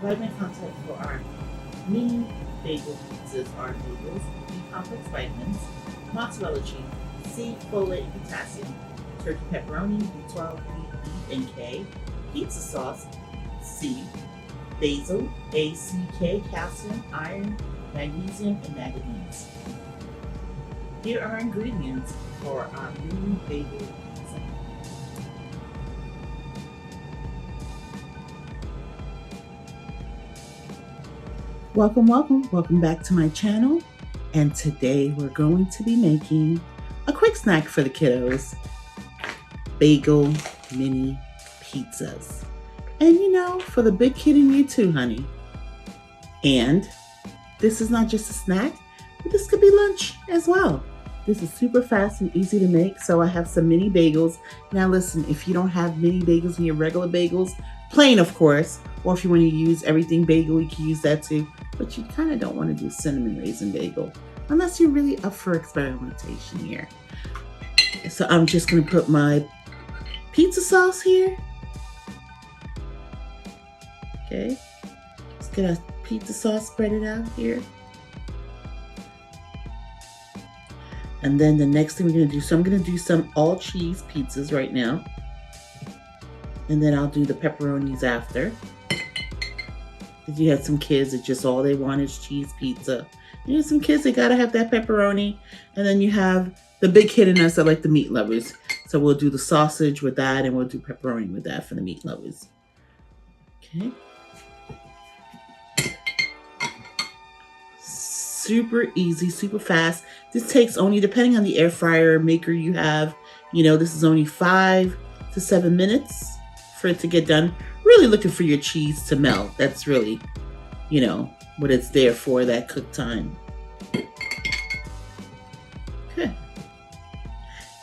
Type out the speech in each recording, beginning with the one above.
Vitamin content for our mini bagel pizzas are bagels, B-complex vitamins, mozzarella cheese, C, folate and potassium, turkey pepperoni, B12, B, E, and K, pizza sauce, C, basil, A, C, K, calcium, iron, magnesium, and manganese. Here are ingredients for our mini bagel pizza. Welcome back to my channel. And today we're going to be making a quick snack for the kiddos. Bagel mini pizzas. And for the big kid in you too, honey. And this is not just a snack, but this could be lunch as well. This is super fast and easy to make, so I have some mini bagels. Now listen, if you don't have mini bagels in your regular bagels, plain of course, or if you want to use everything bagel, you can use that too, but you kind of don't want to do cinnamon raisin bagel, unless you're really up for experimentation here. So I'm just going to put my pizza sauce here. Okay, let's get our pizza sauce spread out here. And then the next thing we're going to do, so I'm going to do some all cheese pizzas right now. And then I'll do the pepperonis after. Because you have some kids that just all they want is cheese pizza. You have some kids that got to have that pepperoni. And then you have the big kid in us that like the meat lovers. So we'll do the sausage with that and we'll do pepperoni with that for the meat lovers. Okay. Super easy, super fast. This takes only, depending on the air fryer maker you have, this is only 5 to 7 minutes for it to get done. Really looking for your cheese to melt. That's really, what it's there for, that cook time. Okay.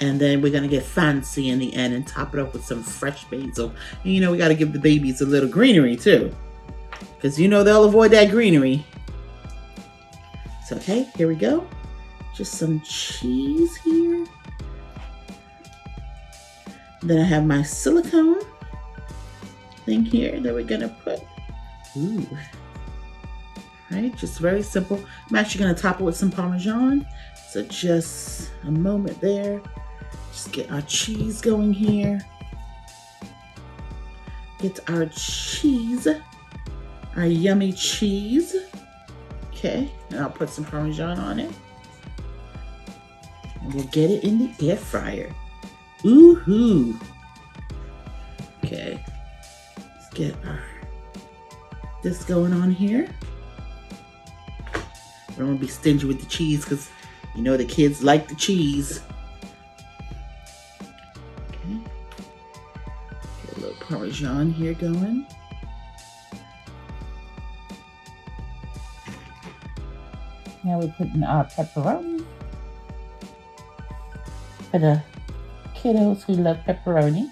And then we're going to get fancy in the end and top it up with some fresh basil. And we got to give the babies a little greenery too. Because they'll avoid that greenery. So, okay, here we go. Just some cheese here. Then I have my silicone thing here that we're gonna put. Ooh. Right, just very simple. I'm actually gonna top it with some Parmesan. So just a moment there. Just get our cheese going here. Get our cheese, our yummy cheese. Okay, and I'll put some Parmesan on it. And we'll get it in the air fryer. Ooh-hoo. Okay, let's get this going on here. We don't want to be stingy with the cheese because the kids like the cheese. Okay, get a little Parmesan here going. Now we're putting our pepperoni. For the kiddos who love pepperoni,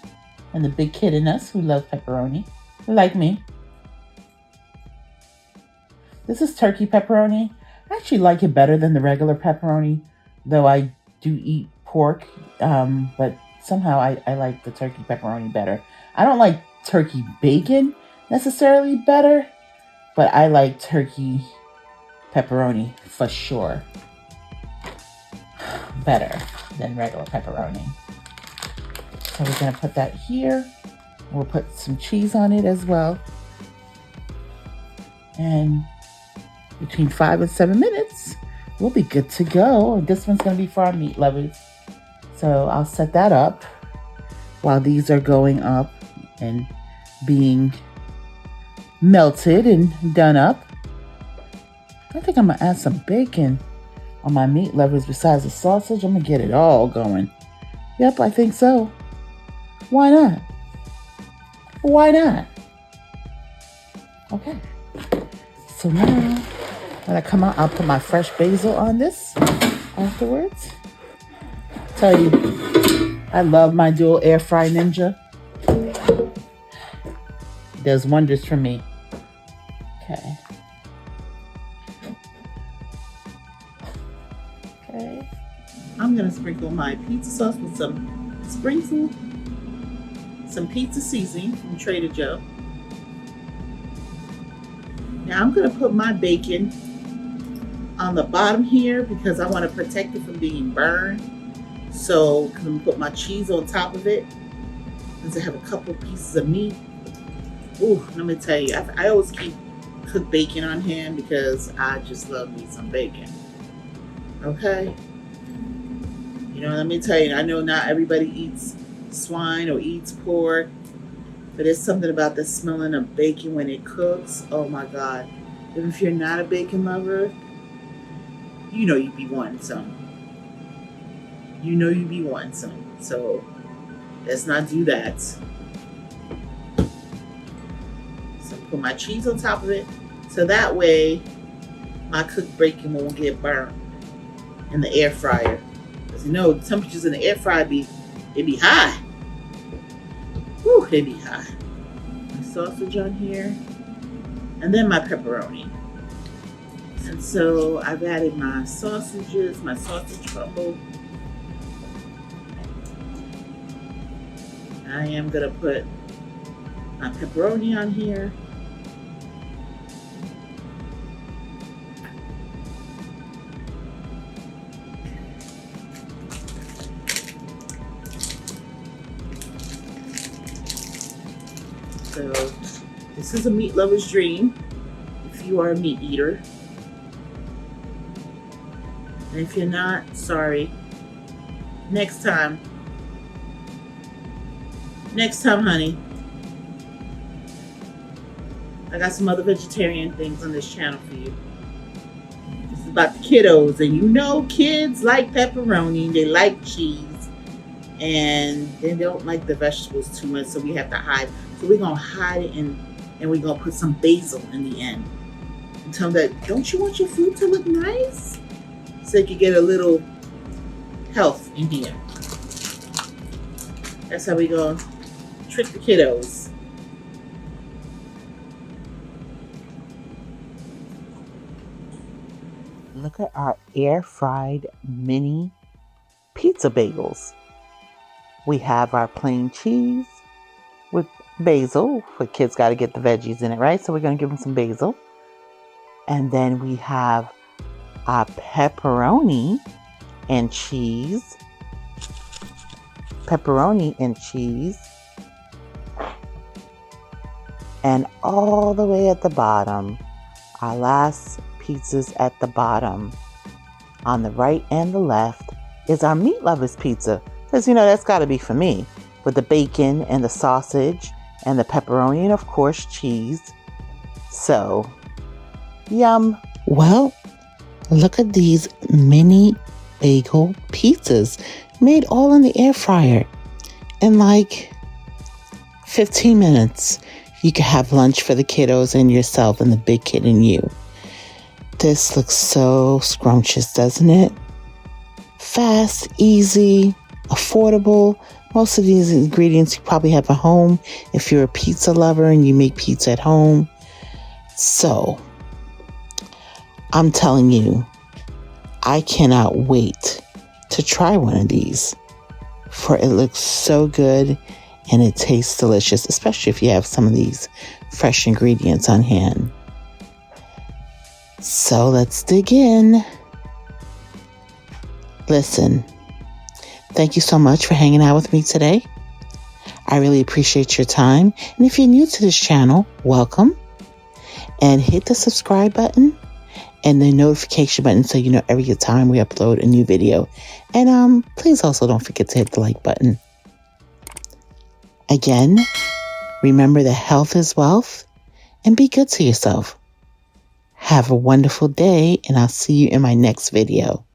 and the big kid in us who love pepperoni, like me. This is turkey pepperoni. I actually like it better than the regular pepperoni, though I do eat pork, but somehow I like the turkey pepperoni better. I don't like turkey bacon necessarily better, but I like turkey pepperoni for sure better than regular pepperoni. So we're going to put that here. We'll put some cheese on it as well. And between 5 and 7 minutes, we'll be good to go. This one's going to be for our meat lovers. So I'll set that up while these are going up and being melted and done up. I think I'm going to add some bacon on my meat lovers besides the sausage. I'm going to get it all going. Yep, I think so. Why not? Why not? Okay. So now, when I come out, I'll put my fresh basil on this afterwards. Tell you, I love my dual air fry Ninja. It does wonders for me. Okay. Okay. I'm gonna sprinkle my pizza sauce with some pizza seasoning from Trader Joe. Now I'm going to put my bacon on the bottom here because I want to protect it from being burned. So I'm going to put my cheese on top of it. Since I have a couple pieces of meat. Ooh, let me tell you, I always keep cooked bacon on hand because I just love me some bacon. Okay? You know, let me tell you, I know not everybody eats swine or eats pork, but there's something about the smelling of bacon when it cooks. Oh my God. Even if you're not a bacon lover, you know you'd be wanting some. You know you'd be wanting some. So let's not do that. So put my cheese on top of it so that way my cooked bacon won't get burned in the air fryer. Because you know, the temperatures in the air fryer they be high. Whew, they be high. My sausage on here. And then my pepperoni. And so I've added my sausages, my sausage crumble. I am going to put my pepperoni on here. So this is a meat lover's dream if you are a meat eater. And if you're not, sorry. Next time, honey. I got some other vegetarian things on this channel for you. This is about the kiddos. And you know kids like pepperoni. They like cheese. And they don't like the vegetables too much. So we have to hide. So we're going to hide it and we're going to put some basil in the end. And tell them that, don't you want your food to look nice? So you can get a little health in here. That's how we going to trick the kiddos. Look at our air fried mini pizza bagels. We have our plain cheese with basil. For kids got to get the veggies in it, right? So we're going to give them some basil. And then we have our pepperoni and cheese. Pepperoni and cheese. And all the way at the bottom, our last pizzas at the bottom, on the right and the left, is our meat lovers pizza. Because, you know, that's got to be for me. With the bacon and the sausage and the pepperoni and, of course, cheese. So, yum. Well, look at these mini bagel pizzas made all in the air fryer. In like 15 minutes, you can have lunch for the kiddos and yourself and the big kid and you. This looks so scrumptious, doesn't it? Fast, easy, affordable. Most of these ingredients you probably have at home if you're a pizza lover and you make pizza at home. So, I'm telling you, I cannot wait to try one of these. For it looks so good and it tastes delicious, especially if you have some of these fresh ingredients on hand. So let's dig in. Listen, thank you so much for hanging out with me today. I really appreciate your time. And if you're new to this channel, welcome. And hit the subscribe button and the notification button so you know every time we upload a new video. And please also don't forget to hit the like button. Again, remember that health is wealth and be good to yourself. Have a wonderful day, and I'll see you in my next video.